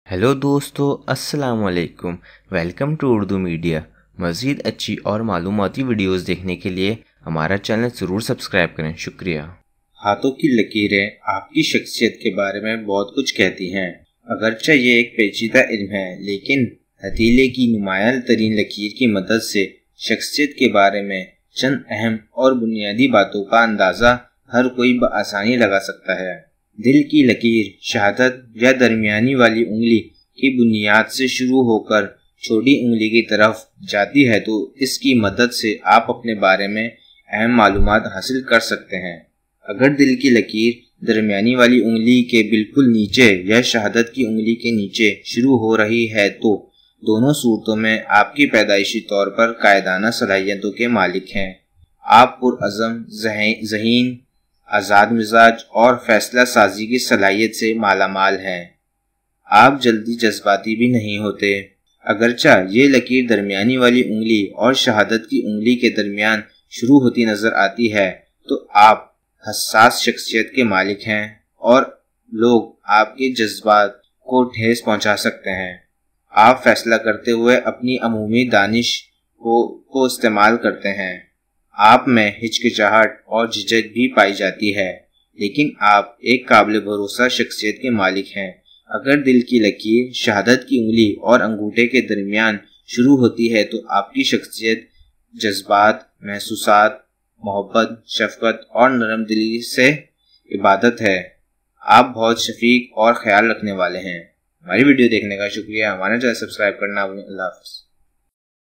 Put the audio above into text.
Hello दोस्तों, अस्सलाम वालेकुम। Welcome to Urdu media. मज़ीद अच्छी और मालूमाती वीडियोस देखने के लिए हमारा चैनल ज़रूर सब्सक्राइब करें। शुक्रिया। हाथों की लकीरें आपकी शख्सियत के बारे में बहुत कुछ कहती हैं। अगरचे ये एक पेचीदा इल्म है, लेकिन हथेली की नुमायां तरीन लकीर की मदद से शख्सियत के बारे में चंद अहम और बुनियादी बातों का अंदाज़ा हर कोई बआसानी लगा सकता है। दिल की लकीर शहादत या दरमियानी वाली उंगली की बुनियाद से शुरू होकर छोटी उंगली की तरफ जाती है, तो इसकी मदद से आप अपने बारे में अहम मालूमात हासिल कर सकते हैं। अगर दिल की लकीर दरमियानी वाली उंगली के बिल्कुल नीचे या शहादत की उंगली के नीचे शुरू हो रही है, तो दोनों सूरतों में आपकी पैदाइशी तौर पर कायदाना सलाहियतों के मालिक हैं। आप पुरअज़म, ज़हीन, आज़ाद मिजाज और फैसला साजी की सलाहियत से मालामाल हैं। आप जल्दी जज्बाती भी नहीं होते। अगरचा ये लकीर दरमियानी वाली उंगली और शहादत की उंगली के दरमियान शुरू होती नजर आती है, तो आप हसास शख्सियत के मालिक हैं और लोग आपके जज्बात को ठेस पहुंचा सकते हैं। आप फैसला करते हुए अपनी अमूमी दानिश को इस्तेमाल करते हैं। आप में हिचकिचाहट और झिझक भी पाई जाती है, लेकिन आप एक काबिल भरोसा शख्सियत के मालिक हैं। अगर दिल की लकीर शहादत की उंगली और अंगूठे के दरमियान शुरू होती है, तो आपकी शख्सियत जज्बात, महसूसात, मोहब्बत, शफकत और नरम दिली से इबादत है। आप बहुत शफीक और ख्याल रखने वाले हैं। हमारी वीडियो देखने का शुक्रिया। हमारा चैनल सब्सक्राइब करना। अल्लाह हाफ़िज़।